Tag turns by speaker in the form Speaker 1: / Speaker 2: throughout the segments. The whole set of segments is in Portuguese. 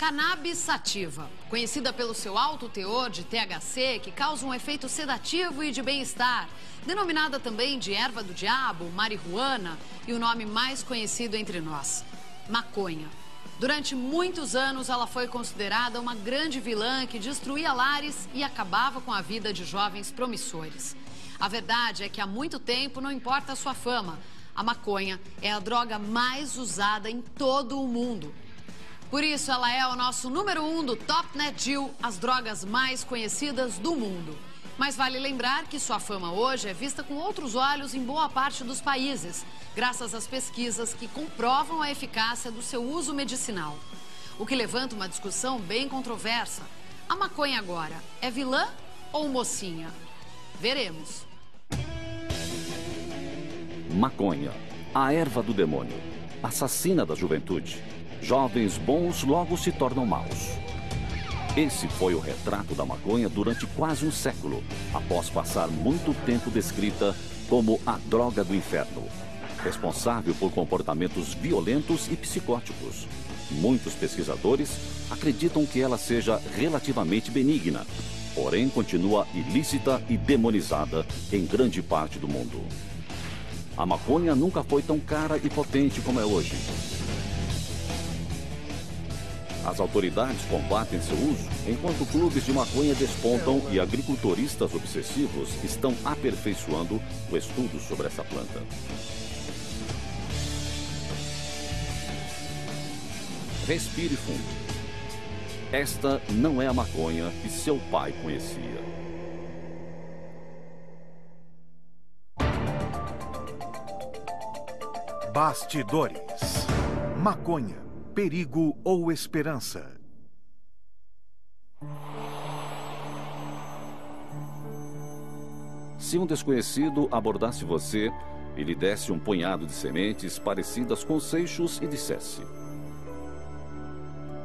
Speaker 1: Cannabis sativa, conhecida pelo seu alto teor de THC, que causa um efeito sedativo e de bem-estar, denominada também de erva do diabo, marihuana e o nome mais conhecido entre nós, maconha. Durante muitos anos, ela foi considerada uma grande vilã que destruía lares e acabava com a vida de jovens promissores. A verdade é que há muito tempo, não importa a sua fama, a maconha é a droga mais usada em todo o mundo. Por isso, ela é o nosso número 1 do Top Net Geo, as drogas mais conhecidas do mundo. Mas vale lembrar que sua fama hoje é vista com outros olhos em boa parte dos países, graças às pesquisas que comprovam a eficácia do seu uso medicinal. O que levanta uma discussão bem controversa. A maconha agora é vilã ou mocinha? Veremos.
Speaker 2: Maconha, a erva do demônio, assassina da juventude. Jovens bons logo se tornam maus. Esse foi o retrato da maconha durante quase um século, após passar muito tempo descrita como a droga do inferno, responsável por comportamentos violentos e psicóticos. Muitos pesquisadores acreditam que ela seja relativamente benigna, porém continua ilícita e demonizada em grande parte do mundo. A maconha nunca foi tão cara e potente como é hoje. As autoridades combatem seu uso, enquanto clubes de maconha despontam e agricultoristas obsessivos estão aperfeiçoando o estudo sobre essa planta. Respire fundo. Esta não é a maconha que seu pai conhecia.
Speaker 3: Bastidores. Maconha. Perigo ou esperança?
Speaker 2: Se um desconhecido abordasse você e lhe desse um punhado de sementes parecidas com seixos e dissesse: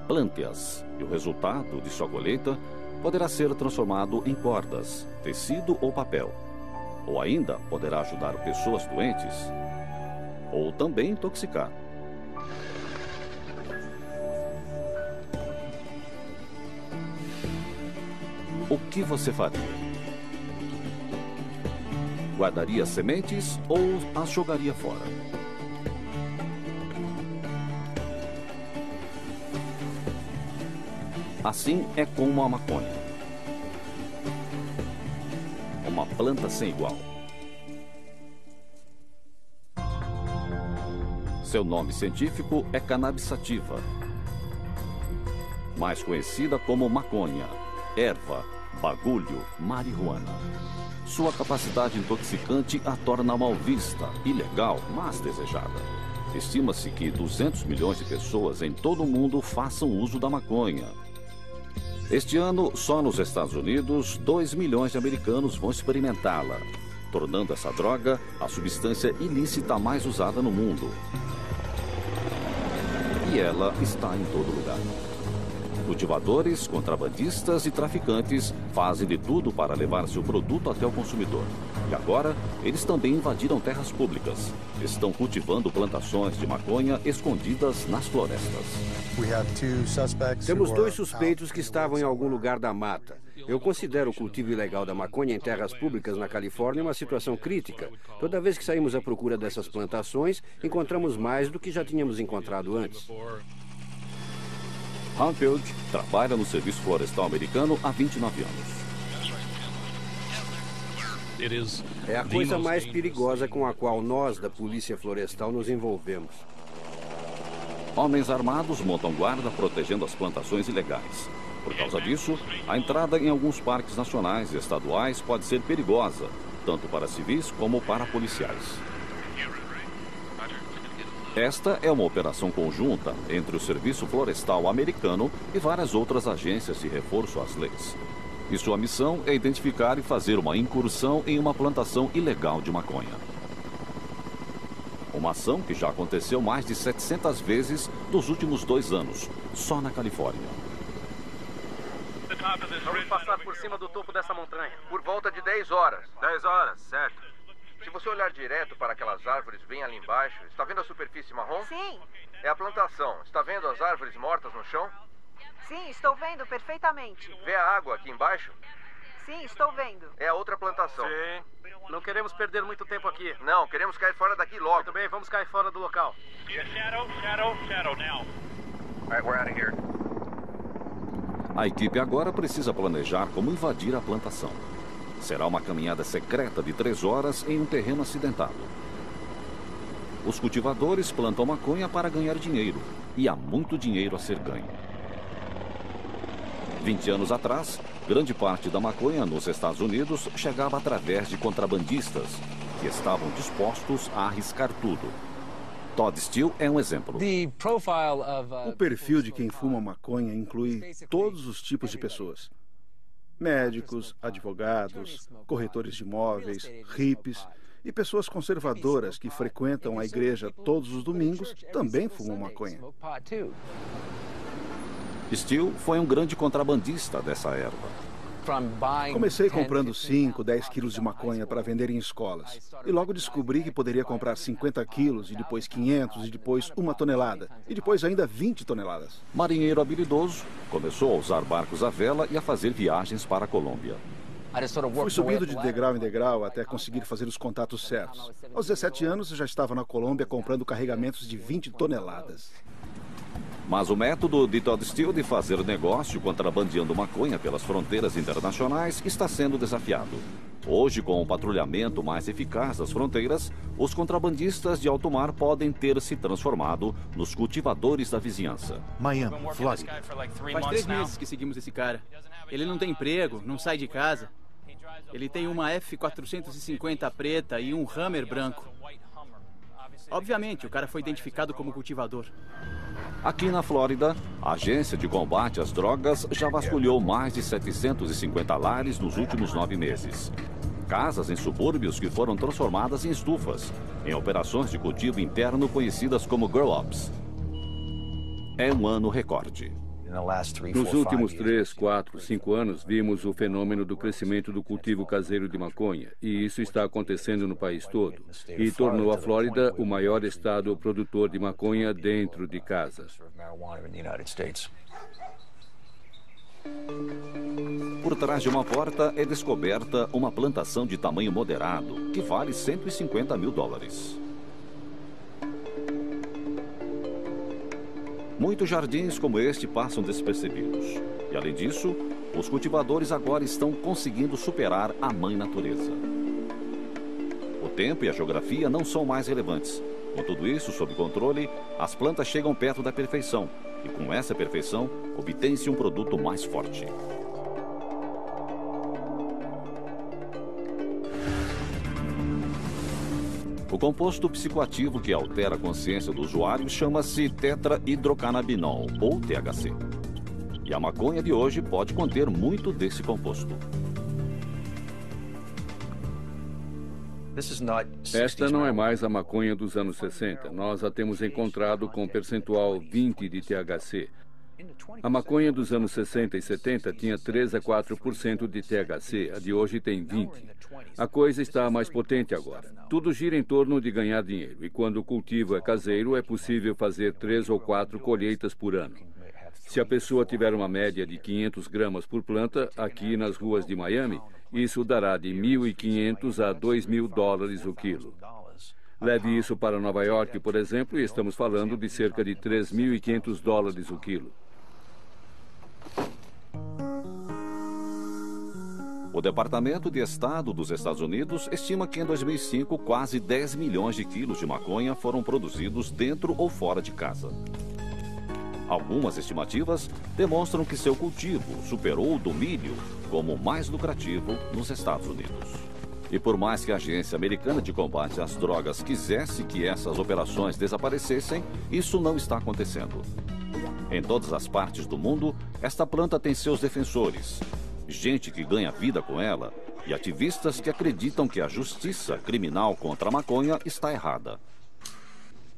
Speaker 2: plante-as, e o resultado de sua colheita poderá ser transformado em cordas, tecido ou papel. Ou ainda poderá ajudar pessoas doentes, ou também intoxicar. O que você faria? Guardaria as sementes ou as jogaria fora? Assim é como a maconha. Uma planta sem igual. Seu nome científico é Cannabis sativa, mais conhecida como maconha, erva, bagulho, marihuana. Sua capacidade intoxicante a torna mal vista, ilegal, mas desejada. Estima-se que 200 milhões de pessoas em todo o mundo façam uso da maconha. Este ano, só nos Estados Unidos, 2 milhões de americanos vão experimentá-la, tornando essa droga a substância ilícita mais usada no mundo. E ela está em todo lugar. Cultivadores, contrabandistas e traficantes fazem de tudo para levar seu produto até o consumidor. E agora, eles também invadiram terras públicas. Estão cultivando plantações de maconha escondidas nas florestas.
Speaker 4: Temos 2 suspeitos que estavam em algum lugar da mata. Eu considero o cultivo ilegal da maconha em terras públicas na Califórnia uma situação crítica. Toda vez que saímos à procura dessas plantações, encontramos mais do que já tínhamos encontrado antes.
Speaker 2: Hanfield trabalha no Serviço Florestal Americano há 29 anos.
Speaker 4: É a coisa mais perigosa com a qual nós, da Polícia Florestal, nos envolvemos.
Speaker 2: Homens armados montam guarda protegendo as plantações ilegais. Por causa disso, a entrada em alguns parques nacionais e estaduais pode ser perigosa, tanto para civis como para policiais. Esta é uma operação conjunta entre o Serviço Florestal Americano e várias outras agências de reforço às leis. E sua missão é identificar e fazer uma incursão em uma plantação ilegal de maconha. Uma ação que já aconteceu mais de 700 vezes nos últimos 2 anos, só na Califórnia.
Speaker 5: Vamos passar por cima do topo dessa montanha, por volta de 10 horas. 10 horas, certo. Se você olhar direto para aquelas árvores bem ali embaixo, está vendo a superfície marrom?
Speaker 6: Sim.
Speaker 5: É a plantação. Está vendo as árvores mortas no chão?
Speaker 6: Sim, estou vendo perfeitamente.
Speaker 5: Vê a água aqui embaixo?
Speaker 6: Sim, estou vendo.
Speaker 5: É a outra plantação.
Speaker 7: Sim. Não queremos perder muito tempo aqui.
Speaker 5: Não, queremos cair fora daqui logo.
Speaker 7: Muito bem, vamos cair fora do local.
Speaker 5: Shadow now. All right, we're out of here.
Speaker 2: A equipe agora precisa planejar como invadir a plantação. Será uma caminhada secreta de 3 horas em um terreno acidentado. Os cultivadores plantam maconha para ganhar dinheiro. E há muito dinheiro a ser ganho. 20 anos atrás, grande parte da maconha nos Estados Unidos chegava através de contrabandistas que estavam dispostos a arriscar tudo. Todd Steele é um exemplo.
Speaker 8: O perfil de quem fuma maconha inclui todos os tipos de pessoas. Médicos, advogados, corretores de imóveis, hippies e pessoas conservadoras que frequentam a igreja todos os domingos também fumam maconha.
Speaker 2: Steele foi um grande contrabandista dessa erva.
Speaker 8: Comecei comprando 5, 10 quilos de maconha para vender em escolas. E logo descobri que poderia comprar 50 quilos, e depois 500, e depois 1 tonelada. E depois ainda 20 toneladas.
Speaker 2: Marinheiro habilidoso, começou a usar barcos à vela e a fazer viagens para a Colômbia.
Speaker 8: Fui subindo de degrau em degrau até conseguir fazer os contatos certos. Aos 17 anos, eu já estava na Colômbia comprando carregamentos de 20 toneladas.
Speaker 2: Mas o método de Todd Steele de fazer negócio contrabandeando maconha pelas fronteiras internacionais está sendo desafiado. Hoje, com o patrulhamento mais eficaz das fronteiras, os contrabandistas de alto mar podem ter se transformado nos cultivadores da vizinhança.
Speaker 3: Miami, Flórida.
Speaker 9: Faz 3 meses que seguimos esse cara. Ele não tem emprego, não sai de casa. Ele tem uma F-450 preta e um Hummer branco. Obviamente, o cara foi identificado como cultivador.
Speaker 2: Aqui na Flórida, a Agência de Combate às Drogas já vasculhou mais de 750 lares nos últimos 9 meses. Casas em subúrbios que foram transformadas em estufas, em operações de cultivo interno conhecidas como grow-ups. É um ano recorde.
Speaker 4: Nos últimos 3, 4, 5 anos, vimos o fenômeno do crescimento do cultivo caseiro de maconha, e isso está acontecendo no país todo, e tornou a Flórida o maior estado produtor de maconha dentro de casa.
Speaker 2: Por trás de uma porta é descoberta uma plantação de tamanho moderado, que vale $150 mil. Muitos jardins como este passam despercebidos. E, além disso, os cultivadores agora estão conseguindo superar a mãe natureza. O tempo e a geografia não são mais relevantes. Com tudo isso sob controle, as plantas chegam perto da perfeição. E com essa perfeição, obtém-se um produto mais forte. O composto psicoativo que altera a consciência do usuário chama-se tetrahidrocannabinol, ou THC. E a maconha de hoje pode conter muito desse composto.
Speaker 4: Esta não é mais a maconha dos anos 60. Nós a temos encontrado com percentual 20 de THC. A maconha dos anos 60 e 70 tinha 3 a 4% de THC, a de hoje tem 20%. A coisa está mais potente agora. Tudo gira em torno de ganhar dinheiro, e quando o cultivo é caseiro, é possível fazer 3 ou 4 colheitas por ano. Se a pessoa tiver uma média de 500 gramas por planta, aqui nas ruas de Miami, isso dará de $1.500 a $2.000 o quilo. Leve isso para Nova York, por exemplo, e estamos falando de cerca de $3.500 o quilo.
Speaker 2: O Departamento de Estado dos Estados Unidos estima que em 2005 quase 10 milhões de quilos de maconha foram produzidos dentro ou fora de casa. Algumas estimativas demonstram que seu cultivo superou o do milho como o mais lucrativo nos Estados Unidos. E por mais que a Agência Americana de Combate às Drogas quisesse que essas operações desaparecessem, isso não está acontecendo. Em todas as partes do mundo, esta planta tem seus defensores, gente que ganha vida com ela e ativistas que acreditam que a justiça criminal contra a maconha está errada.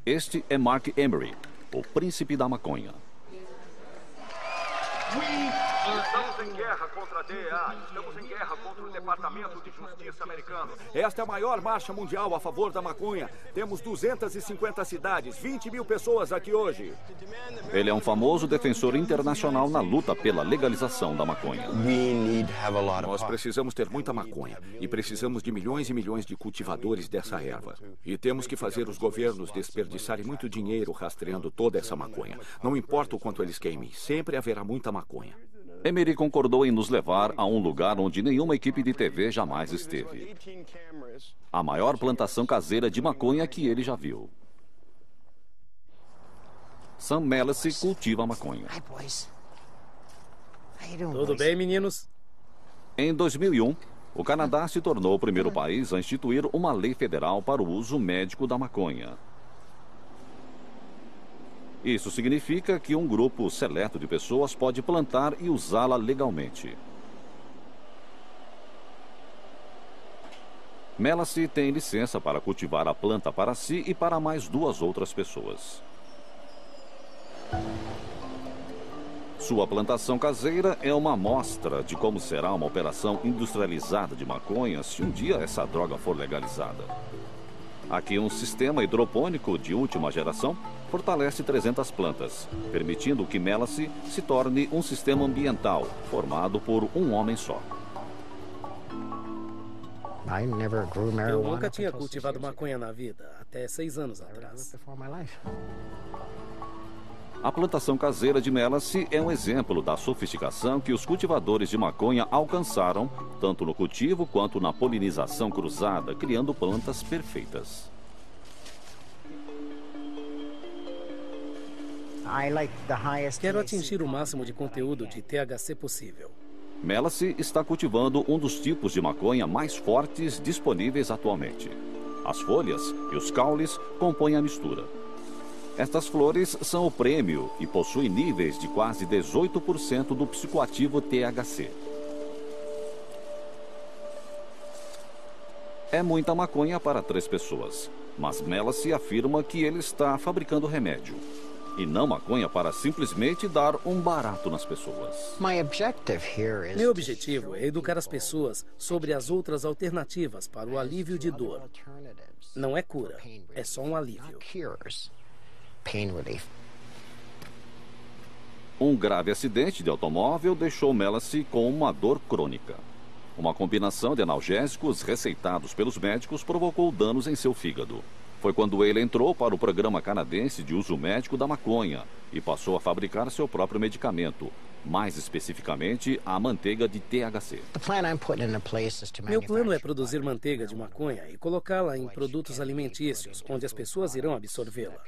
Speaker 2: Este é Mark Emery, o príncipe da maconha.
Speaker 10: Estamos em guerra contra a DEA. Estamos em guerra contra o Departamento de Justiça americano.
Speaker 11: Esta é a maior marcha mundial a favor da maconha. Temos 250 cidades, 20 mil pessoas aqui hoje.
Speaker 2: Ele é um famoso defensor internacional na luta pela legalização da maconha.
Speaker 11: Nós precisamos ter muita maconha e precisamos de milhões e milhões de cultivadores dessa erva. E temos que fazer os governos desperdiçarem muito dinheiro rastreando toda essa maconha. Não importa o quanto eles queimem, sempre haverá muita maconha.
Speaker 2: Emery concordou em nos levar a um lugar onde nenhuma equipe de TV jamais esteve. A maior plantação caseira de maconha que ele já viu. Sam Melasi cultiva maconha.
Speaker 7: Tudo bem, meninos?
Speaker 2: Em 2001, o Canadá se tornou o primeiro país a instituir uma lei federal para o uso médico da maconha. Isso significa que um grupo seleto de pessoas pode plantar e usá-la legalmente. Melasi tem licença para cultivar a planta para si e para mais 2 outras pessoas. Sua plantação caseira é uma amostra de como será uma operação industrializada de maconha se um dia essa droga for legalizada. Aqui um sistema hidropônico de última geração fortalece 300 plantas, permitindo que Melasi se torne um sistema ambiental formado por um homem só.
Speaker 7: Eu nunca tinha cultivado maconha na vida, até 6 anos atrás.
Speaker 2: A plantação caseira de Melasi é um exemplo da sofisticação que os cultivadores de maconha alcançaram, tanto no cultivo quanto na polinização cruzada, criando plantas perfeitas.
Speaker 7: Quero atingir o máximo de conteúdo de THC possível.
Speaker 2: Melasi está cultivando um dos tipos de maconha mais fortes disponíveis atualmente. As folhas e os caules compõem a mistura. Estas flores são o prêmio e possuem níveis de quase 18% do psicoativo THC. É muita maconha para 3 pessoas, mas Melasi afirma que ele está fabricando remédio. E não maconha para simplesmente dar um barato nas pessoas.
Speaker 7: Meu objetivo é educar as pessoas sobre as outras alternativas para o alívio de dor. Não é cura, é só um alívio.
Speaker 2: Um grave acidente de automóvel deixou Melasi com uma dor crônica. Uma combinação de analgésicos receitados pelos médicos provocou danos em seu fígado. Foi quando ele entrou para o Programa Canadense de Uso Médico da Maconha e passou a fabricar seu próprio medicamento, mais especificamente a manteiga de THC.
Speaker 7: Meu plano é produzir manteiga de maconha e colocá-la em produtos alimentícios, onde as pessoas irão absorvê-la.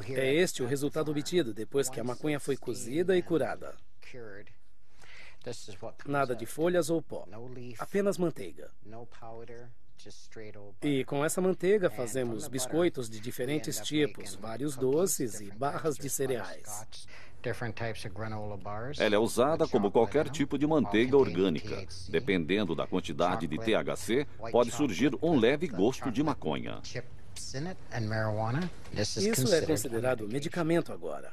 Speaker 7: É este o resultado obtido depois que a maconha foi cozida e curada. Nada de folhas ou pó, apenas manteiga. E com essa manteiga fazemos biscoitos de diferentes tipos, vários doces e barras de cereais.
Speaker 2: Ela é usada como qualquer tipo de manteiga orgânica. Dependendo da quantidade de THC, pode surgir um leve gosto de maconha.
Speaker 7: Isso é considerado medicamento agora.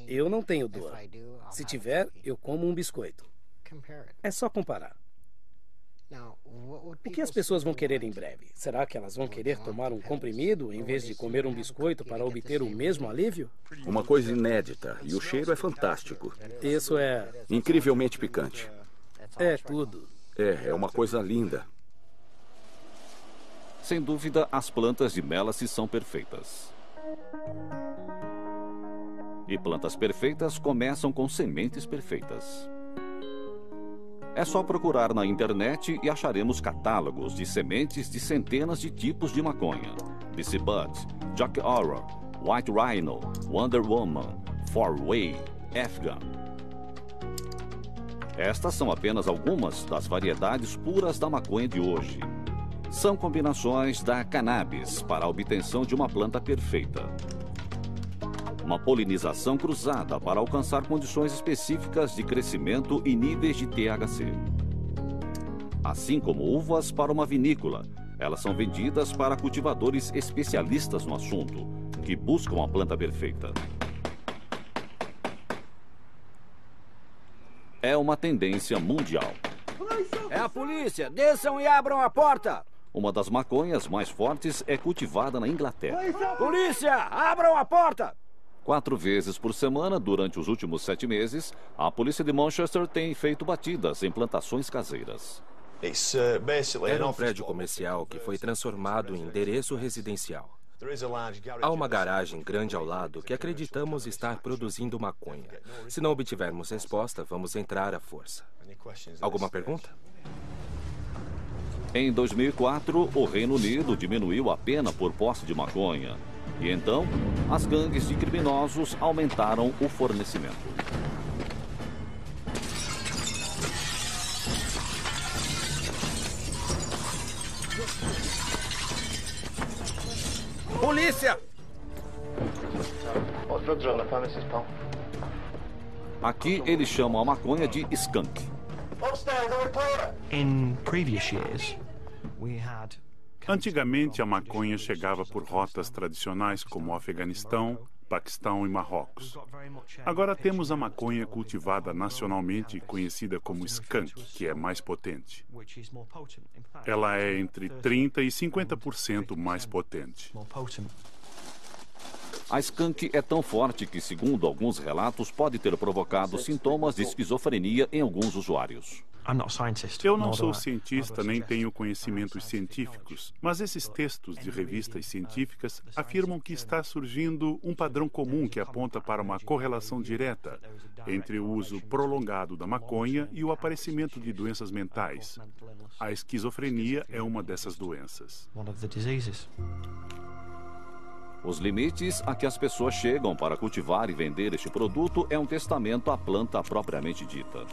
Speaker 7: Eu não tenho dor. Se tiver, eu como um biscoito. É só comparar. O que as pessoas vão querer em breve? Será que elas vão querer tomar um comprimido em vez de comer um biscoito para obter o mesmo alívio?
Speaker 11: Uma coisa inédita, e o cheiro é fantástico.
Speaker 7: Isso é...
Speaker 11: incrivelmente picante.
Speaker 7: É tudo.
Speaker 11: É uma coisa linda.
Speaker 2: Sem dúvida, as plantas de Melasi são perfeitas. E plantas perfeitas começam com sementes perfeitas. É só procurar na internet e acharemos catálogos de sementes de centenas de tipos de maconha. BC Bud, Jack Horror, White Rhino, Wonder Woman, 4-Way, Afghan. Estas são apenas algumas das variedades puras da maconha de hoje. São combinações da cannabis para a obtenção de uma planta perfeita. Uma polinização cruzada para alcançar condições específicas de crescimento e níveis de THC. Assim como uvas para uma vinícola, elas são vendidas para cultivadores especialistas no assunto, que buscam a planta perfeita. é uma tendência mundial.
Speaker 4: É a polícia! Desçam e abram a porta!
Speaker 2: Uma das maconhas mais fortes é cultivada na Inglaterra.
Speaker 4: Polícia! Abram a porta!
Speaker 2: 4 vezes por semana, durante os últimos 7 meses, a polícia de Manchester tem feito batidas em plantações caseiras.
Speaker 12: Era um prédio comercial que foi transformado em endereço residencial. Há uma garagem grande ao lado que acreditamos estar produzindo maconha. Se não obtivermos resposta, vamos entrar à força. Alguma pergunta?
Speaker 2: Em 2004, o Reino Unido diminuiu a pena por posse de maconha. E então, as gangues de criminosos aumentaram o fornecimento.
Speaker 4: Polícia!
Speaker 2: Aqui eles chamam a maconha de skunk.
Speaker 13: Antigamente, a maconha chegava por rotas tradicionais como o Afeganistão, Paquistão e Marrocos. Agora temos a maconha cultivada nacionalmente, conhecida como skunk, que é mais potente. Ela é entre 30% e 50% mais potente.
Speaker 2: A skunk é tão forte que, segundo alguns relatos, pode ter provocado sintomas de esquizofrenia em alguns usuários.
Speaker 13: Eu não sou cientista nem tenho conhecimentos científicos, mas esses textos de revistas científicas afirmam que está surgindo um padrão comum que aponta para uma correlação direta entre o uso prolongado da maconha e o aparecimento de doenças mentais. A esquizofrenia é uma dessas doenças.
Speaker 2: Os limites a que as pessoas chegam para cultivar e vender este produto é um testamento à planta propriamente dita.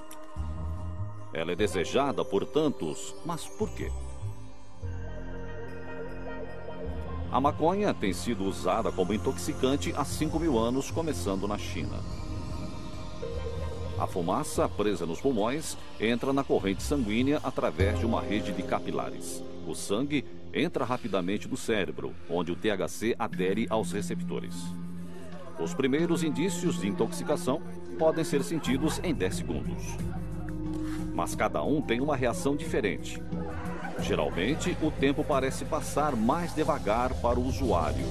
Speaker 2: Ela é desejada por tantos, mas por quê? A maconha tem sido usada como intoxicante há 5.000 anos, começando na China. A fumaça, presa nos pulmões, entra na corrente sanguínea através de uma rede de capilares. O sangue entra rapidamente no cérebro, onde o THC adere aos receptores. Os primeiros indícios de intoxicação podem ser sentidos em 10 segundos. Mas cada um tem uma reação diferente. Geralmente, o tempo parece passar mais devagar para o usuário.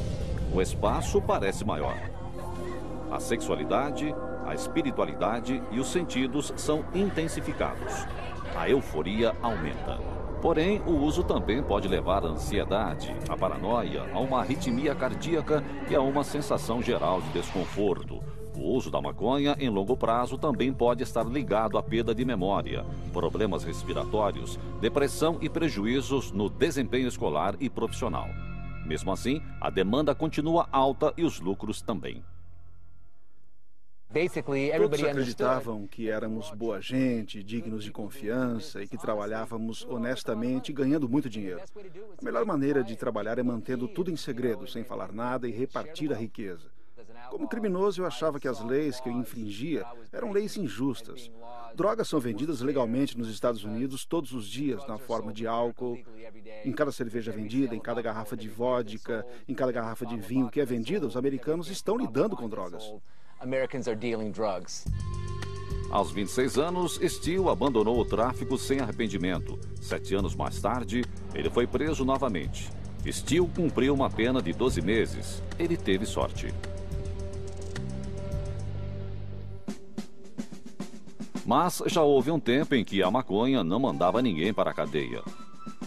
Speaker 2: O espaço parece maior. A sexualidade, a espiritualidade e os sentidos são intensificados. A euforia aumenta. Porém, o uso também pode levar à ansiedade, à paranoia, a uma arritmia cardíaca e a uma sensação geral de desconforto. O uso da maconha em longo prazo também pode estar ligado à perda de memória, problemas respiratórios, depressão e prejuízos no desempenho escolar e profissional. Mesmo assim, a demanda continua alta e os lucros também.
Speaker 8: Todos acreditavam que éramos boa gente, dignos de confiança e que trabalhávamos honestamente, ganhando muito dinheiro. A melhor maneira de trabalhar é mantendo tudo em segredo, sem falar nada e repartir a riqueza. Como criminoso, eu achava que as leis que eu infringia eram leis injustas. Drogas são vendidas legalmente nos Estados Unidos todos os dias, na forma de álcool, em cada cerveja vendida, em cada garrafa de vodka, em cada garrafa de vinho que é vendida, os americanos estão lidando com drogas.
Speaker 2: Aos 26 anos, Steele abandonou o tráfico sem arrependimento. 7 anos mais tarde, ele foi preso novamente. Steele cumpriu uma pena de 12 meses. Ele teve sorte. Mas já houve um tempo em que a maconha não mandava ninguém para a cadeia.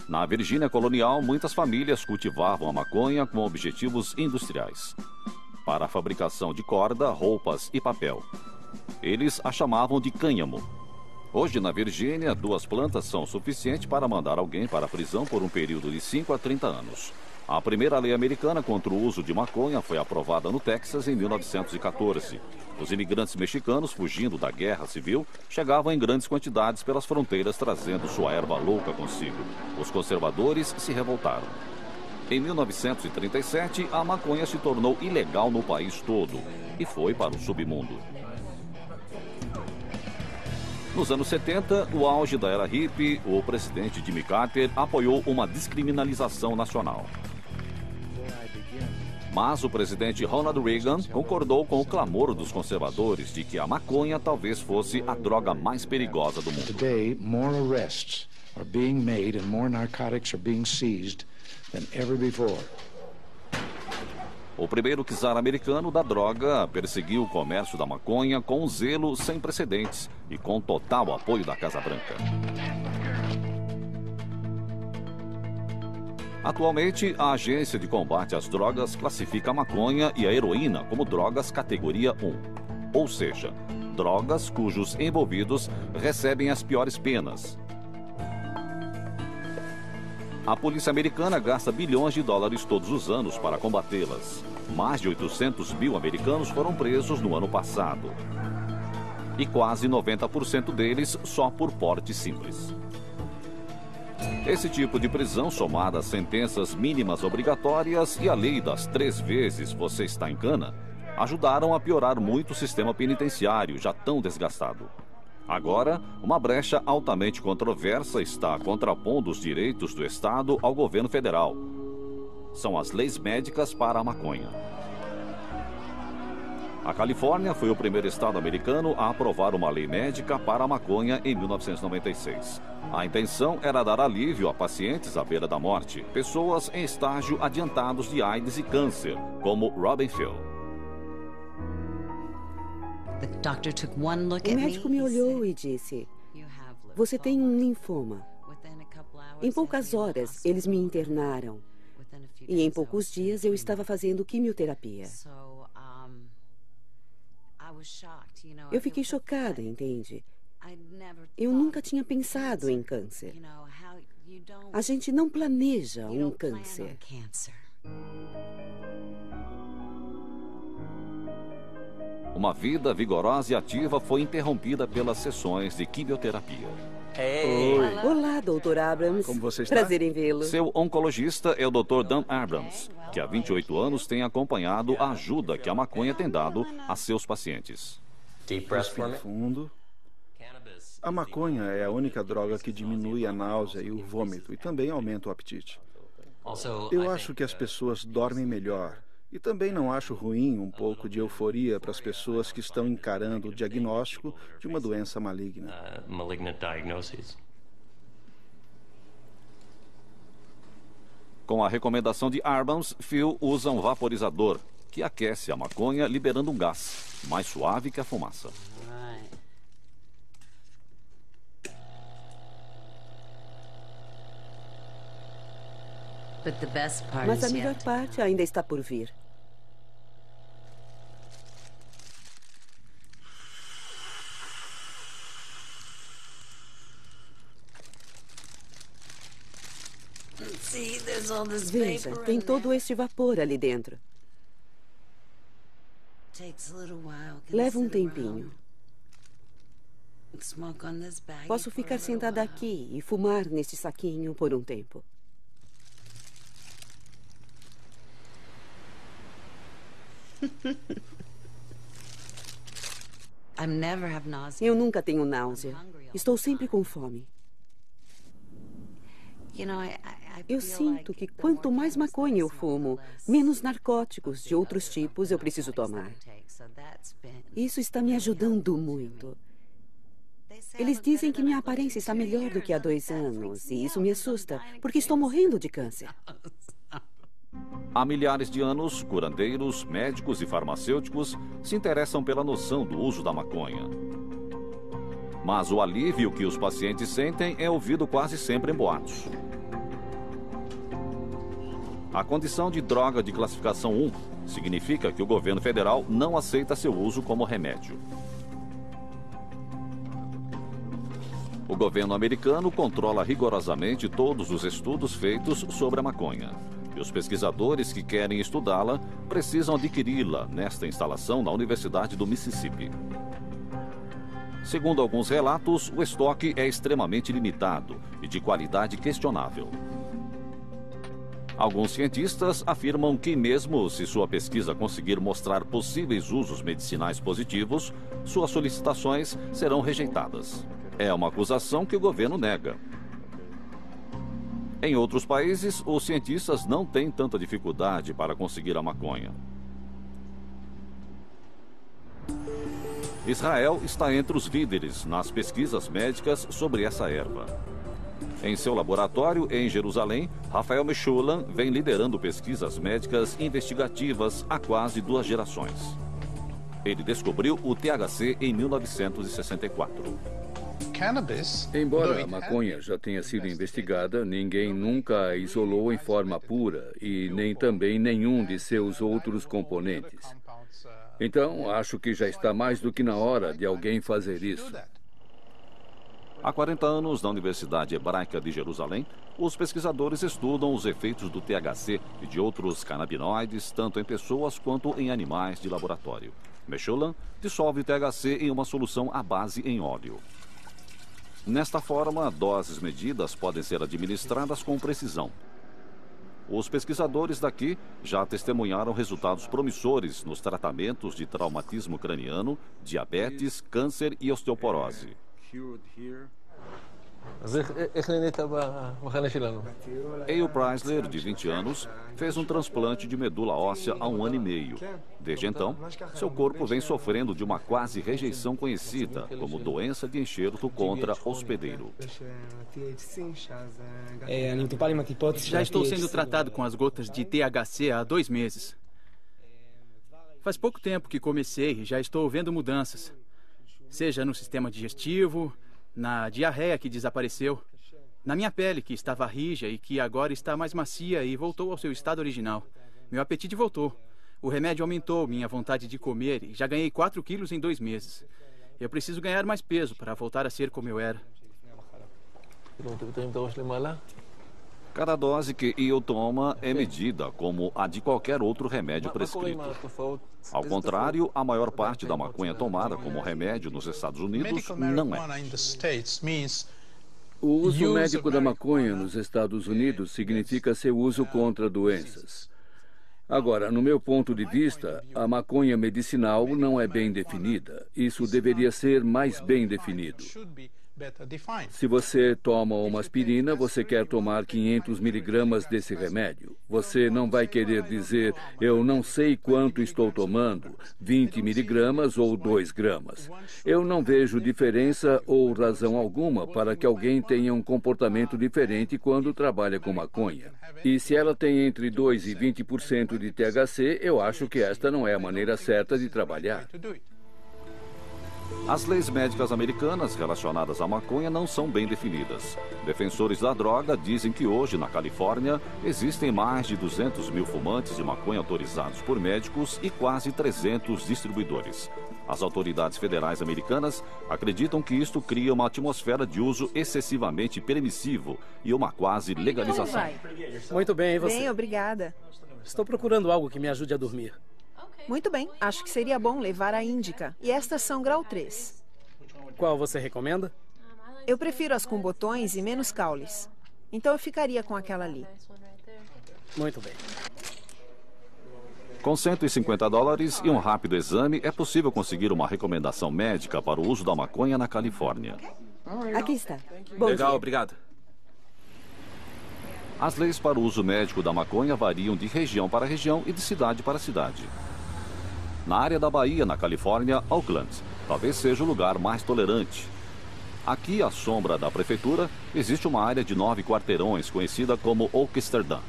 Speaker 2: Na Virgínia colonial, muitas famílias cultivavam a maconha com objetivos industriais. Para a fabricação de corda, roupas e papel. Eles a chamavam de cânhamo. Hoje, na Virgínia, 2 plantas são suficientes para mandar alguém para a prisão por um período de 5 a 30 anos. A primeira lei americana contra o uso de maconha foi aprovada no Texas em 1914. Os imigrantes mexicanos, fugindo da guerra civil, chegavam em grandes quantidades pelas fronteiras trazendo sua erva louca consigo. Os conservadores se revoltaram. Em 1937, a maconha se tornou ilegal no país todo e foi para o submundo. Nos anos 70, no auge da era hippie, o presidente Jimmy Carter apoiou uma descriminalização nacional. Mas o presidente Ronald Reagan concordou com o clamor dos conservadores de que a maconha talvez fosse a droga mais perigosa do mundo.
Speaker 14: Today, more arrests are being made and more narcotics are being seized than ever before.
Speaker 2: O primeiro czar americano da droga perseguiu o comércio da maconha com um zelo sem precedentes e com total apoio da Casa Branca. Atualmente, a Agência de Combate às Drogas classifica a maconha e a heroína como drogas categoria 1, ou seja, drogas cujos envolvidos recebem as piores penas. A polícia americana gasta bilhões de dólares todos os anos para combatê-las. Mais de 800 mil americanos foram presos no ano passado. E quase 90% deles só por porte simples. Esse tipo de prisão, somada a sentenças mínimas obrigatórias e a lei das 3 vezes você está em cana, ajudaram a piorar muito o sistema penitenciário, já tão desgastado. Agora, uma brecha altamente controversa está contrapondo os direitos do Estado ao governo federal. São as leis médicas para a maconha. A Califórnia foi o primeiro estado americano a aprovar uma lei médica para a maconha em 1996. A intenção era dar alívio a pacientes à beira da morte, pessoas em estágio adiantados de AIDS e câncer, como Robin Fill.
Speaker 15: O médico me olhou e disse: "Você tem um linfoma." Em poucas horas, eles me internaram. E em poucos dias, eu estava fazendo quimioterapia. Eu fiquei chocada, entende? Eu nunca tinha pensado em câncer. A gente não planeja um câncer.
Speaker 2: Uma vida vigorosa e ativa foi interrompida pelas sessões de quimioterapia.
Speaker 15: Oi. Olá, Dr. Abrams.
Speaker 8: Como você está?
Speaker 15: Prazer em vê-lo.
Speaker 2: Seu oncologista é o Dr. Dan Abrams, que há 28 anos tem acompanhado a ajuda que a maconha tem dado a seus pacientes.
Speaker 8: Respire fundo. A maconha é a única droga que diminui a náusea e o vômito e também aumenta o apetite. Eu acho que as pessoas dormem melhor. E também não acho ruim um pouco de euforia para as pessoas que estão encarando o diagnóstico de uma doença maligna.
Speaker 2: Com a recomendação de Abrams, Phil usa um vaporizador que aquece a maconha, liberando um gás mais suave que a fumaça.
Speaker 15: Mas a melhor parte ainda está por vir. Veja, tem todo este vapor ali dentro. Leva um tempinho. Posso ficar sentada aqui e fumar neste saquinho por um tempo. Eu nunca tenho náusea. Estou sempre com fome. Eu sinto que quanto mais maconha eu fumo, menos narcóticos de outros tipos eu preciso tomar. Isso está me ajudando muito. Eles dizem que minha aparência está melhor do que há 2 anos, e isso me assusta, porque estou morrendo de câncer.
Speaker 2: Há milhares de anos, curandeiros, médicos e farmacêuticos se interessam pela noção do uso da maconha. Mas o alívio que os pacientes sentem é ouvido quase sempre em boatos. A condição de droga de classificação 1 significa que o governo federal não aceita seu uso como remédio. O governo americano controla rigorosamente todos os estudos feitos sobre a maconha. E os pesquisadores que querem estudá-la precisam adquiri-la nesta instalação na Universidade do Mississippi. Segundo alguns relatos, o estoque é extremamente limitado e de qualidade questionável. Alguns cientistas afirmam que, mesmo se sua pesquisa conseguir mostrar possíveis usos medicinais positivos, suas solicitações serão rejeitadas. É uma acusação que o governo nega. Em outros países, os cientistas não têm tanta dificuldade para conseguir a maconha. Israel está entre os líderes nas pesquisas médicas sobre essa erva. Em seu laboratório, em Jerusalém, Rafael Meshulam vem liderando pesquisas médicas investigativas há quase 2 gerações. Ele descobriu o THC em 1964.
Speaker 16: Embora a maconha já tenha sido investigada, ninguém nunca a isolou em forma pura e nem também nenhum de seus outros componentes. Então, acho que já está mais do que na hora de alguém fazer isso.
Speaker 2: Há 40 anos, na Universidade Hebraica de Jerusalém, os pesquisadores estudam os efeitos do THC e de outros canabinoides, tanto em pessoas quanto em animais de laboratório. Meshulam dissolve o THC em uma solução à base em óleo. Nesta forma, doses medidas podem ser administradas com precisão. Os pesquisadores daqui já testemunharam resultados promissores nos tratamentos de traumatismo craniano, diabetes, câncer e osteoporose. Eil Preisler, de 20 anos, fez um transplante de medula óssea há 1 ano e meio. Desde então, seu corpo vem sofrendo de uma quase rejeição conhecida como doença de enxerto contra hospedeiro.
Speaker 9: Já estou sendo tratado com as gotas de THC há 2 meses. Faz pouco tempo que comecei e já estou vendo mudanças. Seja no sistema digestivo, na diarreia que desapareceu, na minha pele que estava rija e que agora está mais macia e voltou ao seu estado original. Meu apetite voltou. O remédio aumentou minha vontade de comer e já ganhei 4 quilos em 2 meses. Eu preciso ganhar mais peso para voltar a ser como eu era.
Speaker 2: Cada dose que Eil toma é medida como a de qualquer outro remédio prescrito. Ao contrário, a maior parte da maconha tomada como remédio nos Estados Unidos não é.
Speaker 16: O uso médico da maconha nos Estados Unidos significa seu uso contra doenças. Agora, no meu ponto de vista, a maconha medicinal não é bem definida. Isso deveria ser mais bem definido. Se você toma uma aspirina, você quer tomar 500 miligramas desse remédio. Você não vai querer dizer, eu não sei quanto estou tomando, 20 miligramas ou 2 gramas. Eu não vejo diferença ou razão alguma para que alguém tenha um comportamento diferente quando trabalha com maconha. E se ela tem entre 2% e 20% de THC, eu acho que esta não é a maneira certa de trabalhar.
Speaker 2: As leis médicas americanas relacionadas à maconha não são bem definidas. Defensores da droga dizem que hoje, na Califórnia, existem mais de 200 mil fumantes de maconha autorizados por médicos e quase 300 distribuidores. As autoridades federais americanas acreditam que isto cria uma atmosfera de uso excessivamente permissivo e uma quase legalização.
Speaker 7: Muito bem, e você?
Speaker 6: Bem, obrigada.
Speaker 7: Estou procurando algo que me ajude a dormir.
Speaker 6: Muito bem, acho que seria bom levar a Índica. E estas são grau 3.
Speaker 7: Qual você recomenda?
Speaker 6: Eu prefiro as com botões e menos caules. Então eu ficaria com aquela ali.
Speaker 7: Muito bem.
Speaker 2: Com $150 e um rápido exame, é possível conseguir uma recomendação médica para o uso da maconha na Califórnia.
Speaker 15: Aqui está. Bom
Speaker 12: Legal,
Speaker 15: dia.
Speaker 12: obrigado.
Speaker 2: As leis para o uso médico da maconha variam de região para região e de cidade para cidade. Na área da Bahia, na Califórnia, Oakland, talvez seja o lugar mais tolerante. Aqui, à sombra da prefeitura, existe uma área de 9 quarteirões, conhecida como Oaksterdam.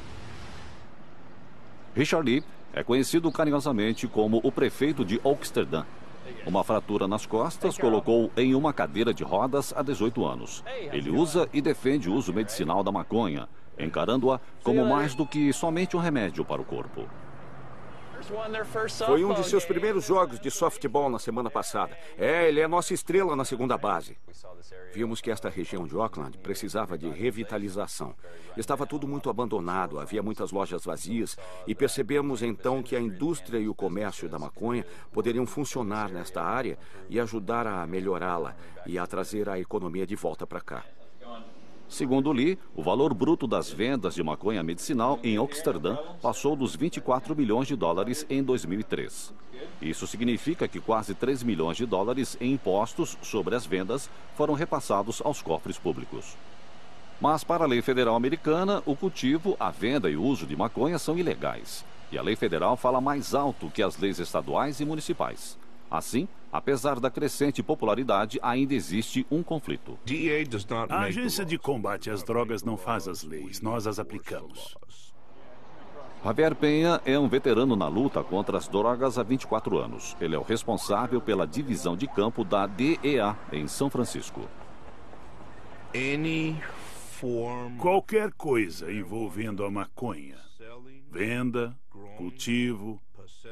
Speaker 2: Richard Lee é conhecido carinhosamente como o prefeito de Oaksterdam. Uma fratura nas costas colocou-o em uma cadeira de rodas há 18 anos. Ele usa e defende o uso medicinal da maconha, encarando-a como mais do que somente um remédio para o corpo.
Speaker 11: Foi um de seus primeiros jogos de softball na semana passada. Ele é nossa estrela na segunda base. Vimos que esta região de Oakland precisava de revitalização. Estava tudo muito abandonado, havia muitas lojas vazias e percebemos então que a indústria e o comércio da maconha poderiam funcionar nesta área e ajudar a melhorá-la e a trazer a economia de volta para cá.
Speaker 2: Segundo Lee, o valor bruto das vendas de maconha medicinal em Oaksterdam passou dos $24 milhões em 2003. Isso significa que quase $3 milhões em impostos sobre as vendas foram repassados aos cofres públicos. Mas para a lei federal americana, o cultivo, a venda e o uso de maconha são ilegais. E a lei federal fala mais alto que as leis estaduais e municipais. Assim, apesar da crescente popularidade, ainda existe um conflito.
Speaker 13: A Agência de Combate às Drogas não faz as leis, nós as aplicamos.
Speaker 2: Javier Penha é um veterano na luta contra as drogas há 24 anos. Ele é o responsável pela divisão de campo da DEA em São Francisco.
Speaker 13: Qualquer coisa envolvendo a maconha, venda, cultivo,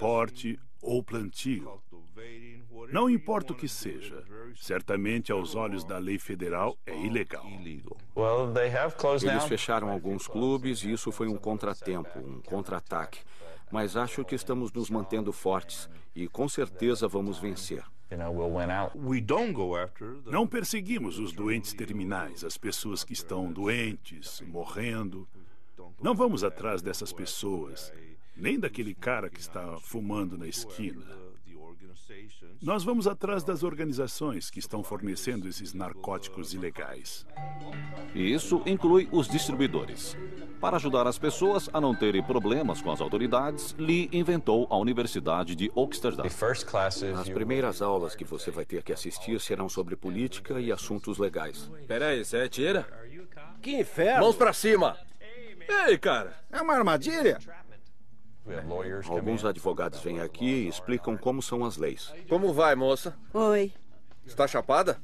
Speaker 13: porte ou plantio, não importa o que seja, certamente aos olhos da lei federal é ilegal.
Speaker 11: Eles fecharam alguns clubes e isso foi um contratempo, um contra-ataque. Mas acho que estamos nos mantendo fortes e com certeza vamos vencer.
Speaker 13: Não perseguimos os doentes terminais, as pessoas que estão doentes, morrendo. Não vamos atrás dessas pessoas, nem daquele cara que está fumando na esquina. Nós vamos atrás das organizações que estão fornecendo esses narcóticos ilegais.
Speaker 2: E isso inclui os distribuidores. Para ajudar as pessoas a não terem problemas com as autoridades, Lee inventou a Universidade de Oxford.
Speaker 11: As primeiras aulas que você vai ter que assistir serão sobre política e assuntos legais.
Speaker 17: Peraí, você é tira?
Speaker 18: Que inferno!
Speaker 17: Mãos pra cima! Ei, cara!
Speaker 18: É uma armadilha?
Speaker 11: Alguns advogados vêm aqui e explicam como são as leis.
Speaker 17: Como vai, moça?
Speaker 15: Oi.
Speaker 17: Está chapada?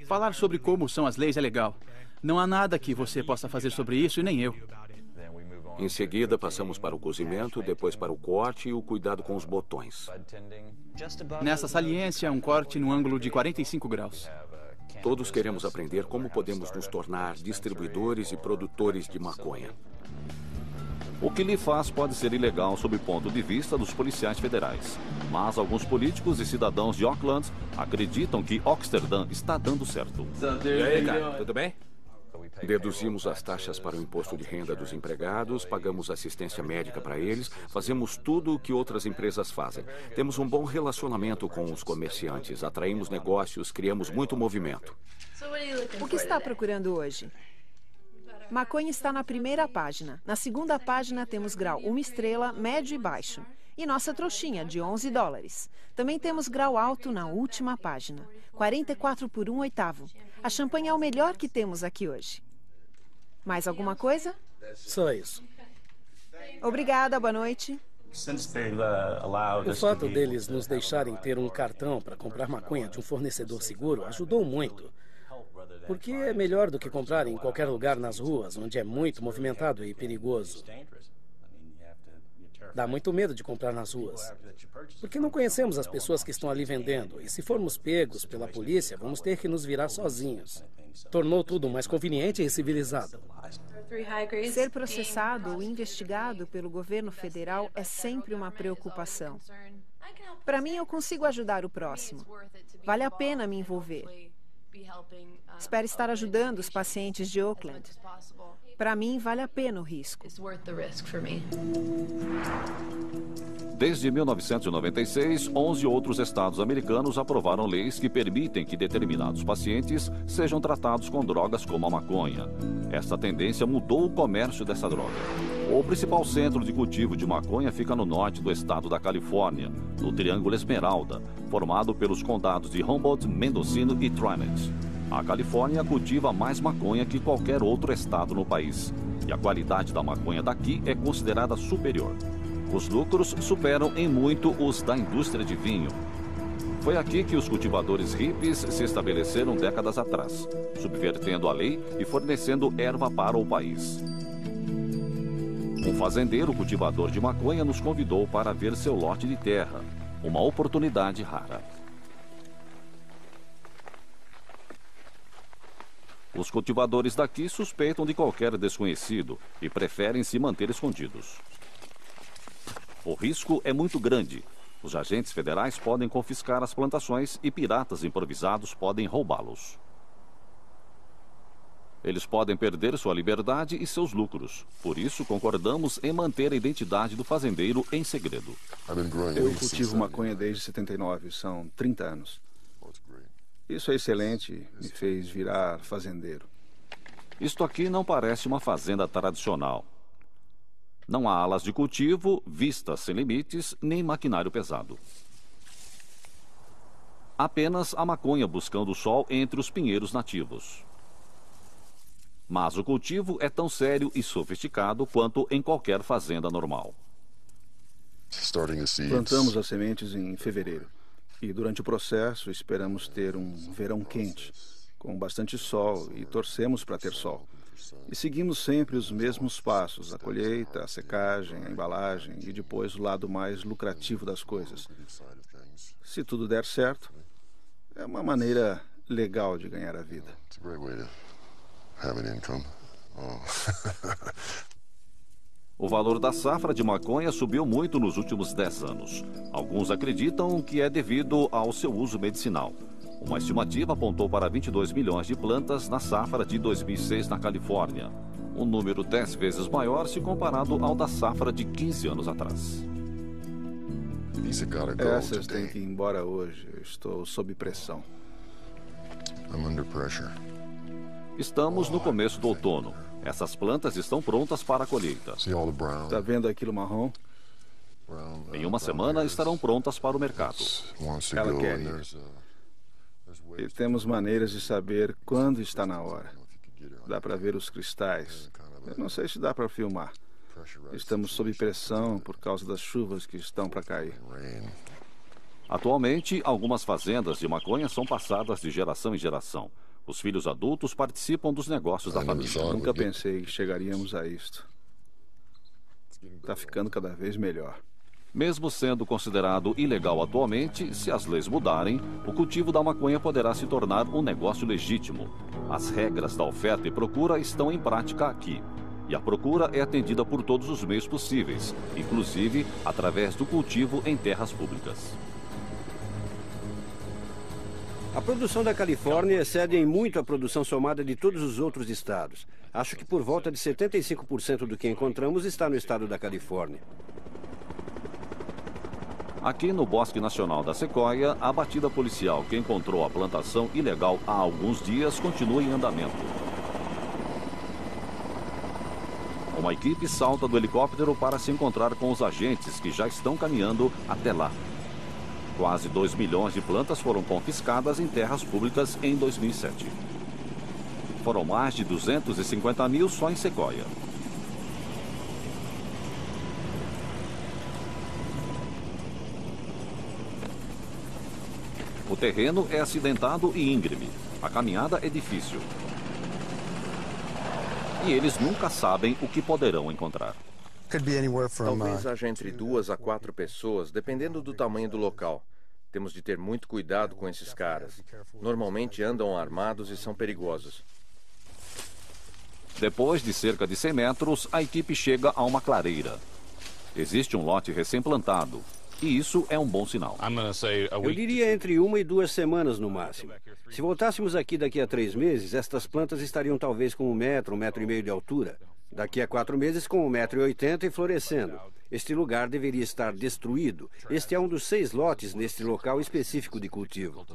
Speaker 9: Falar sobre como são as leis é legal. Não há nada que você possa fazer sobre isso e nem eu.
Speaker 11: Em seguida, passamos para o cozimento, depois para o corte e o cuidado com os botões.
Speaker 9: Nessa saliência, um corte no ângulo de 45 graus.
Speaker 11: Todos queremos aprender como podemos nos tornar distribuidores e produtores de maconha.
Speaker 2: O que Lee faz pode ser ilegal sob o ponto de vista dos policiais federais. Mas alguns políticos e cidadãos de Oakland acreditam que Oxterdam está dando certo.
Speaker 17: E aí, cara, tudo bem?
Speaker 11: Deduzimos as taxas para o imposto de renda dos empregados, pagamos assistência médica para eles, fazemos tudo o que outras empresas fazem. Temos um bom relacionamento com os comerciantes, atraímos negócios, criamos muito movimento.
Speaker 6: O que está procurando hoje? Maconha está na primeira página. Na segunda página temos grau 1 estrela, médio e baixo. E nossa trouxinha, de $11. Também temos grau alto na última página. 44 por 1/8. A champanhe é o melhor que temos aqui hoje. Mais alguma coisa?
Speaker 7: Só isso.
Speaker 6: Obrigada, boa noite.
Speaker 7: O fato deles nos deixarem ter um cartão para comprar maconha de um fornecedor seguro ajudou muito. Porque é melhor do que comprar em qualquer lugar nas ruas, onde é muito movimentado e perigoso. Dá muito medo de comprar nas ruas. Porque não conhecemos as pessoas que estão ali vendendo. E se formos pegos pela polícia, vamos ter que nos virar sozinhos. Tornou tudo mais conveniente e civilizado.
Speaker 6: Ser processado ou investigado pelo governo federal é sempre uma preocupação. Para mim, eu consigo ajudar o próximo. Vale a pena me envolver. Espero estar ajudando os pacientes de Oakland. Para mim, vale a pena o risco.
Speaker 2: Desde 1996, 11 outros estados americanos aprovaram leis que permitem que determinados pacientes sejam tratados com drogas como a maconha. Esta tendência mudou o comércio dessa droga. O principal centro de cultivo de maconha fica no norte do estado da Califórnia, no Triângulo Esmeralda, formado pelos condados de Humboldt, Mendocino e Trumaine. A Califórnia cultiva mais maconha que qualquer outro estado no país, e a qualidade da maconha daqui é considerada superior. Os lucros superam em muito os da indústria de vinho. Foi aqui que os cultivadores hippies se estabeleceram décadas atrás, subvertendo a lei e fornecendo erva para o país. Um fazendeiro cultivador de maconha nos convidou para ver seu lote de terra, uma oportunidade rara. Os cultivadores daqui suspeitam de qualquer desconhecido e preferem se manter escondidos. O risco é muito grande. Os agentes federais podem confiscar as plantações e piratas improvisados podem roubá-los. Eles podem perder sua liberdade e seus lucros. Por isso, concordamos em manter a identidade do fazendeiro em segredo.
Speaker 8: Eu cultivo maconha desde 79, são 30 anos. Isso é excelente, me fez virar fazendeiro.
Speaker 2: Isto aqui não parece uma fazenda tradicional. Não há alas de cultivo, vistas sem limites, nem maquinário pesado. Apenas a maconha buscando o sol entre os pinheiros nativos. Mas o cultivo é tão sério e sofisticado quanto em qualquer fazenda normal.
Speaker 8: Plantamos as sementes em fevereiro. E durante o processo esperamos ter um verão quente, com bastante sol, e torcemos para ter sol. E seguimos sempre os mesmos passos: a colheita, a secagem, a embalagem e depois o lado mais lucrativo das coisas. Se tudo der certo, é uma maneira legal de ganhar a vida.
Speaker 2: O valor da safra de maconha subiu muito nos últimos 10 anos. Alguns acreditam que é devido ao seu uso medicinal. Uma estimativa apontou para 22 milhões de plantas na safra de 2006 na Califórnia. Um número 10 vezes maior se comparado ao da safra de 15 anos atrás.
Speaker 8: Essas têm que ir embora hoje. Eu estou sob pressão.
Speaker 2: Estamos no começo do outono. Essas plantas estão prontas para a colheita.
Speaker 8: Está vendo aquilo marrom?
Speaker 2: Em uma semana estarão prontas para o mercado.
Speaker 8: Ela quer ir. E temos maneiras de saber quando está na hora. Dá para ver os cristais. Eu não sei se dá para filmar. Estamos sob pressão por causa das chuvas que estão para cair.
Speaker 2: Atualmente, algumas fazendas de maconha são passadas de geração em geração. Os filhos adultos participam dos negócios da família.
Speaker 8: Nunca pensei que chegaríamos a isto. Está ficando cada vez melhor.
Speaker 2: Mesmo sendo considerado ilegal atualmente, se as leis mudarem, o cultivo da maconha poderá se tornar um negócio legítimo. As regras da oferta e procura estão em prática aqui. E a procura é atendida por todos os meios possíveis, inclusive através do cultivo em terras públicas.
Speaker 4: A produção da Califórnia excede em muito a produção somada de todos os outros estados. Acho que por volta de 75% do que encontramos está no estado da Califórnia.
Speaker 2: Aqui no Bosque Nacional da Sequoia, a batida policial que encontrou a plantação ilegal há alguns dias continua em andamento. Uma equipe salta do helicóptero para se encontrar com os agentes que já estão caminhando até lá. Quase 2 milhões de plantas foram confiscadas em terras públicas em 2007. Foram mais de 250 mil só em Sequoia. O terreno é acidentado e íngreme. A caminhada é difícil. E eles nunca sabem o que poderão encontrar.
Speaker 5: Talvez haja entre 2 a 4 pessoas, dependendo do tamanho do local. Temos de ter muito cuidado com esses caras. Normalmente andam armados e são perigosos.
Speaker 2: Depois de cerca de 100 metros, a equipe chega a uma clareira. Existe um lote recém-plantado. E isso é um bom sinal.
Speaker 4: Eu diria entre 1 e 2 semanas no máximo. Se voltássemos aqui daqui a 3 meses, estas plantas estariam talvez com 1 metro, 1,5 metros de altura. Daqui a 4 meses com 1,80 m e florescendo. Este lugar deveria estar destruído. Este é um dos 6 lotes neste local específico de cultivo.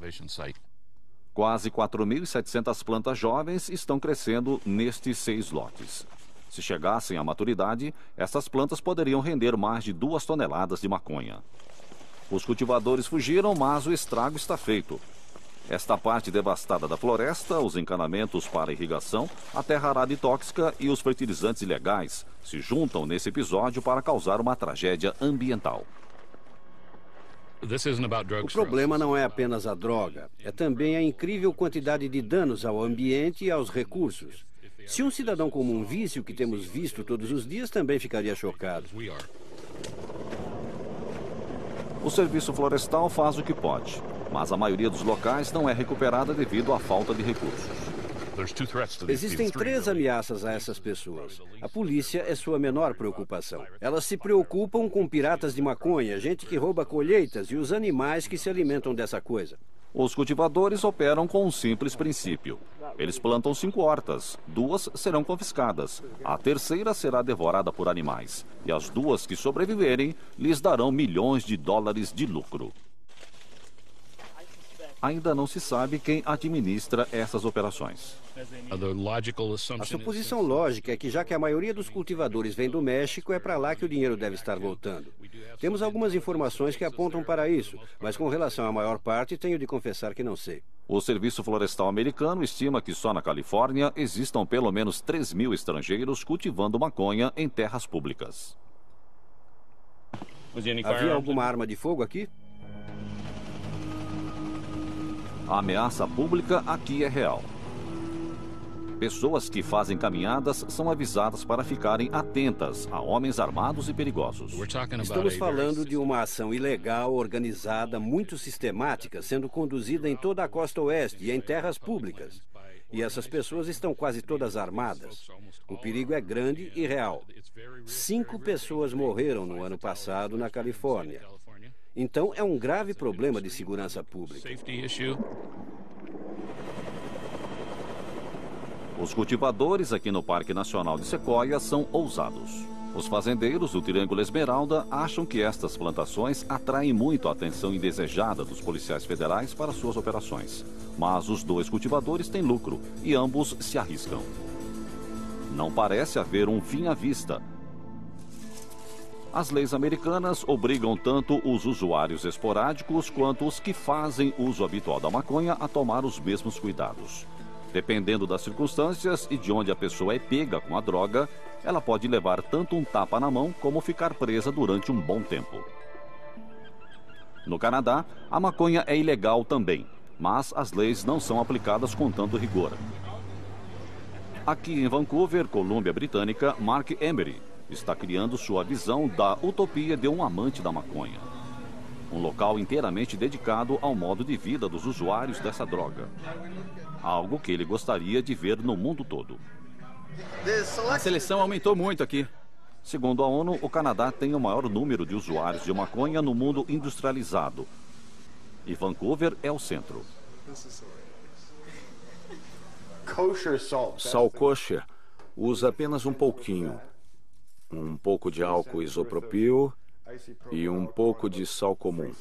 Speaker 2: Quase 4.700 plantas jovens estão crescendo nestes 6 lotes. Se chegassem à maturidade, essas plantas poderiam render mais de 2 toneladas de maconha. Os cultivadores fugiram, mas o estrago está feito. Esta parte devastada da floresta, os encanamentos para irrigação, a terra arada e tóxica e os fertilizantes ilegais se juntam nesse episódio para causar uma tragédia ambiental.
Speaker 4: O problema não é apenas a droga, é também a incrível quantidade de danos ao ambiente e aos recursos. Se um cidadão comum visse o que temos visto todos os dias, também ficaria chocado.
Speaker 2: O serviço florestal faz o que pode, mas a maioria dos locais não é recuperada devido à falta de recursos.
Speaker 4: Existem 3 ameaças a essas pessoas. A polícia é sua menor preocupação. Elas se preocupam com piratas de maconha, gente que rouba colheitas e os animais que se alimentam dessa coisa.
Speaker 2: Os cultivadores operam com um simples princípio. Eles plantam 5 hortas, 2 serão confiscadas, a terceira será devorada por animais, e as 2 que sobreviverem lhes darão milhões de dólares de lucro. Ainda não se sabe quem administra essas operações.
Speaker 4: A suposição lógica é que, já que a maioria dos cultivadores vem do México, é para lá que o dinheiro deve estar voltando. Temos algumas informações que apontam para isso, mas com relação à maior parte, tenho de confessar que não sei.
Speaker 2: O Serviço Florestal americano estima que só na Califórnia existam pelo menos 3.000 estrangeiros cultivando maconha em terras públicas.
Speaker 4: Havia alguma arma de fogo aqui?
Speaker 2: A ameaça pública aqui é real. Pessoas que fazem caminhadas são avisadas para ficarem atentas a homens armados e perigosos.
Speaker 4: Estamos falando de uma ação ilegal, organizada, muito sistemática, sendo conduzida em toda a costa oeste e em terras públicas. E essas pessoas estão quase todas armadas. O perigo é grande e real. 5 pessoas morreram no ano passado na Califórnia. Então, é um grave problema de segurança pública.
Speaker 2: Os cultivadores aqui no Parque Nacional de Sequoia são ousados. Os fazendeiros do Triângulo Esmeralda acham que estas plantações atraem muito a atenção indesejada dos policiais federais para suas operações. Mas os 2 cultivadores têm lucro e ambos se arriscam. Não parece haver um fim à vista. As leis americanas obrigam tanto os usuários esporádicos quanto os que fazem uso habitual da maconha a tomar os mesmos cuidados. Dependendo das circunstâncias e de onde a pessoa é pega com a droga, ela pode levar tanto um tapa na mão como ficar presa durante um bom tempo. No Canadá, a maconha é ilegal também, mas as leis não são aplicadas com tanto rigor. Aqui em Vancouver, Colômbia Britânica, Mark Emery está criando sua visão da utopia de um amante da maconha. Um local inteiramente dedicado ao modo de vida dos usuários dessa droga. Algo que ele gostaria de ver no mundo todo.
Speaker 9: A seleção aumentou muito aqui.
Speaker 2: Segundo a ONU, o Canadá tem o maior número de usuários de maconha no mundo industrializado. E Vancouver é o centro.
Speaker 11: Sal kosher usa apenas um pouquinho. Um pouco de álcool isopropil e um pouco de sal comum.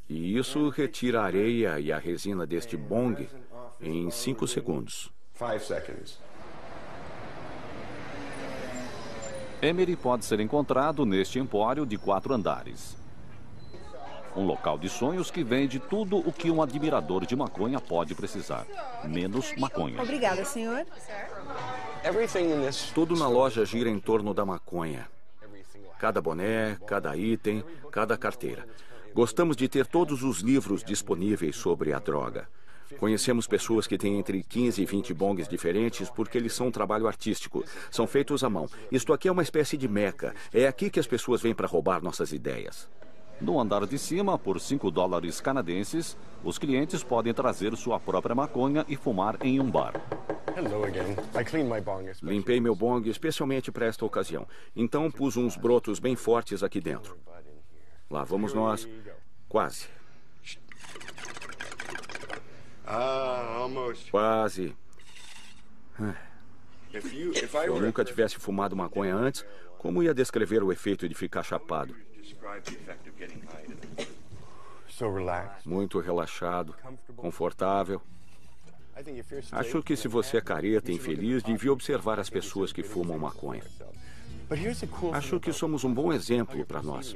Speaker 11: E isso retira a areia e a resina deste bong em 5 segundos.
Speaker 2: Emery pode ser encontrado neste empório de 4 andares. Um local de sonhos que vende tudo o que um admirador de maconha pode precisar, menos maconha.
Speaker 6: Obrigada, senhor.
Speaker 11: Tudo na loja gira em torno da maconha. Cada boné, cada item, cada carteira. Gostamos de ter todos os livros disponíveis sobre a droga. Conhecemos pessoas que têm entre 15 e 20 bongs diferentes porque eles são um trabalho artístico. São feitos à mão. Isto aqui é uma espécie de meca. É aqui que as pessoas vêm para roubar nossas ideias.
Speaker 2: No andar de cima, por $5 canadenses, os clientes podem trazer sua própria maconha e fumar em um bar.
Speaker 11: Limpei meu bong especialmente para esta ocasião. Então pus uns brotos bem fortes aqui dentro. Lá vamos nós. Quase. Quase. Se eu nunca tivesse fumado maconha antes, como ia descrever o efeito de ficar chapado? Muito relaxado, confortável. Acho que se você é careta e infeliz, devia observar as pessoas que fumam maconha. Acho que somos um bom exemplo para nós.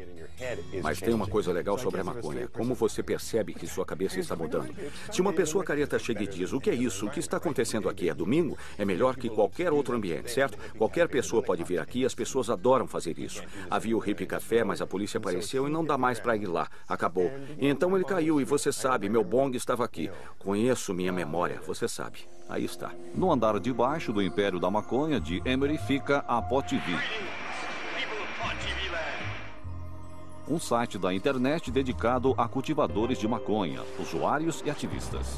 Speaker 11: Mas tem uma coisa legal sobre a maconha. Como você percebe que sua cabeça está mudando? Se uma pessoa careta chega e diz, o que é isso? O que está acontecendo aqui? É domingo? É melhor que qualquer outro ambiente, certo? Qualquer pessoa pode vir aqui e as pessoas adoram fazer isso. Havia o Hippie Café, mas a polícia apareceu e não dá mais para ir lá. Acabou. E então ele caiu e você sabe, meu bong estava aqui. Conheço minha memória, você sabe. Aí está.
Speaker 2: No andar de baixo do Império da Maconha de Emery fica a PotV. Um site da internet dedicado a cultivadores de maconha, usuários e ativistas.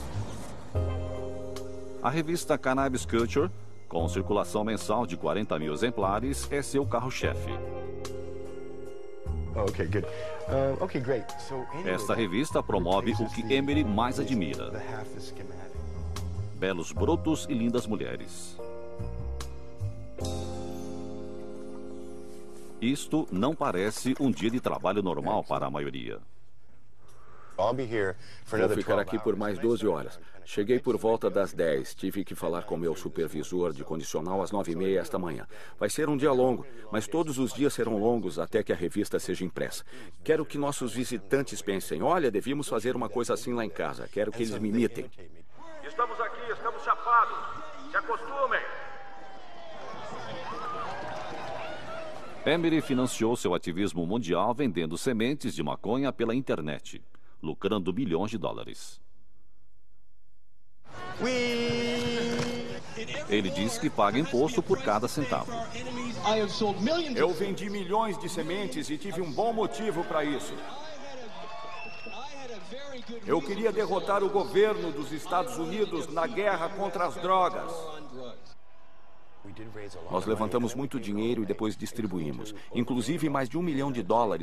Speaker 2: A revista Cannabis Culture, com circulação mensal de 40 mil exemplares, é seu carro-chefe. Esta revista promove o que Emery mais admira: belos brotos e lindas mulheres. Isto não parece um dia de trabalho normal para a maioria.
Speaker 11: Vou ficar aqui por mais 12 horas. Cheguei por volta das 10. Tive que falar com meu supervisor de condicional às 9h30 esta manhã. Vai ser um dia longo, mas todos os dias serão longos até que a revista seja impressa. Quero que nossos visitantes pensem, olha, devíamos fazer uma coisa assim lá em casa. Quero que eles me imitem.
Speaker 10: Estamos aqui, estamos chapados. Se acostumem.
Speaker 2: Emery financiou seu ativismo mundial vendendo sementes de maconha pela internet, lucrando milhões de dólares. Ele diz que paga imposto por cada centavo.
Speaker 11: Eu vendi milhões de sementes e tive um bom motivo para isso. Eu queria derrotar o governo dos Estados Unidos na guerra contra as drogas. Nós levantamos muito dinheiro e depois distribuímos, inclusive mais de $1 milhão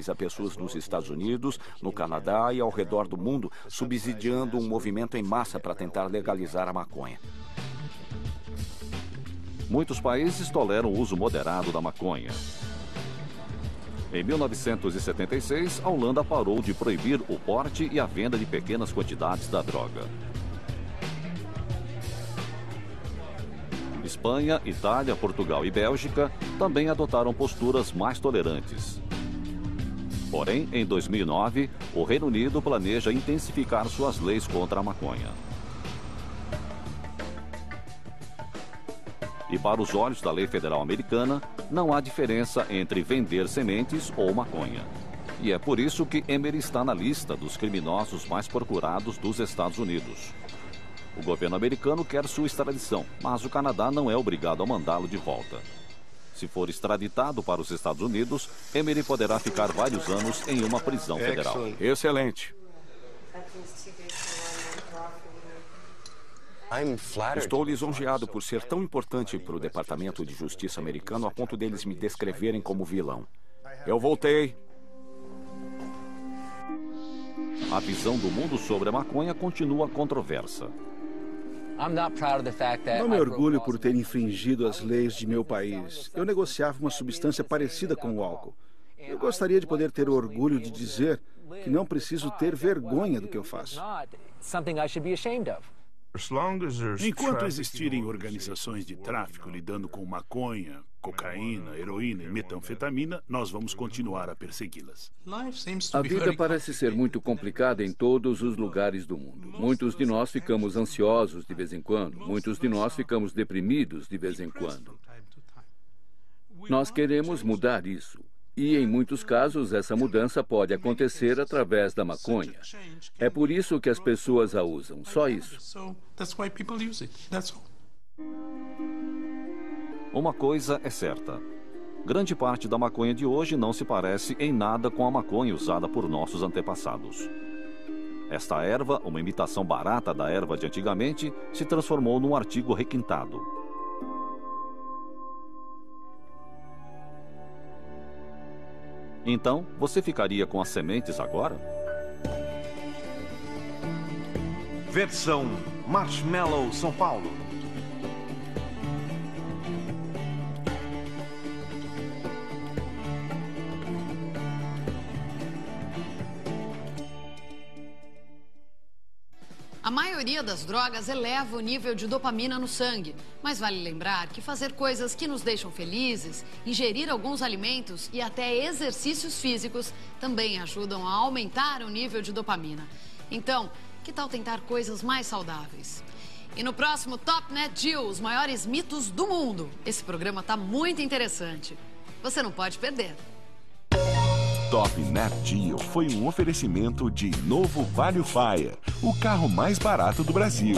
Speaker 11: a pessoas nos Estados Unidos, no Canadá e ao redor do mundo, subsidiando um movimento em massa para tentar legalizar a maconha.
Speaker 2: Muitos países toleram o uso moderado da maconha. Em 1976, a Holanda parou de proibir o porte e a venda de pequenas quantidades da droga. Espanha, Itália, Portugal e Bélgica também adotaram posturas mais tolerantes. Porém, em 2009, o Reino Unido planeja intensificar suas leis contra a maconha. E para os olhos da lei federal americana, não há diferença entre vender sementes ou maconha. E é por isso que Emery está na lista dos criminosos mais procurados dos Estados Unidos. O governo americano quer sua extradição, mas o Canadá não é obrigado a mandá-lo de volta. Se for extraditado para os Estados Unidos, Emery poderá ficar vários anos em uma prisão federal.
Speaker 11: Excelente. Estou lisonjeado por ser tão importante para o Departamento de Justiça americano a ponto deles me descreverem como vilão. Eu voltei.
Speaker 2: A visão do mundo sobre a maconha continua controversa.
Speaker 8: Não me orgulho por ter infringido as leis de meu país. Eu negociava uma substância parecida com o álcool. Eu gostaria de poder ter o orgulho de dizer que não preciso ter vergonha do que eu faço.
Speaker 13: Enquanto existirem organizações de tráfico lidando com maconha, cocaína, heroína e metanfetamina, nós vamos continuar a persegui-las.
Speaker 16: A vida parece ser muito complicada em todos os lugares do mundo. Muitos de nós ficamos ansiosos de vez em quando. Muitos de nós ficamos deprimidos de vez em quando. Nós queremos mudar isso. E, em muitos casos, essa mudança pode acontecer através da maconha. É por isso que as pessoas a usam, só isso.
Speaker 2: Uma coisa é certa. Grande parte da maconha de hoje não se parece em nada com a maconha usada por nossos antepassados. Esta erva, uma imitação barata da erva de antigamente, se transformou num artigo requintado. Então, você ficaria com as sementes agora?
Speaker 3: Versão Marshmallow São Paulo.
Speaker 1: A maioria das drogas eleva o nível de dopamina no sangue, mas vale lembrar que fazer coisas que nos deixam felizes, ingerir alguns alimentos e até exercícios físicos também ajudam a aumentar o nível de dopamina. Então, que tal tentar coisas mais saudáveis? E no próximo Top Net Deal, os maiores mitos do mundo. Esse programa está muito interessante. Você não pode perder.
Speaker 19: Top Net Deal foi um oferecimento de novo Value Fire, o carro mais barato do Brasil.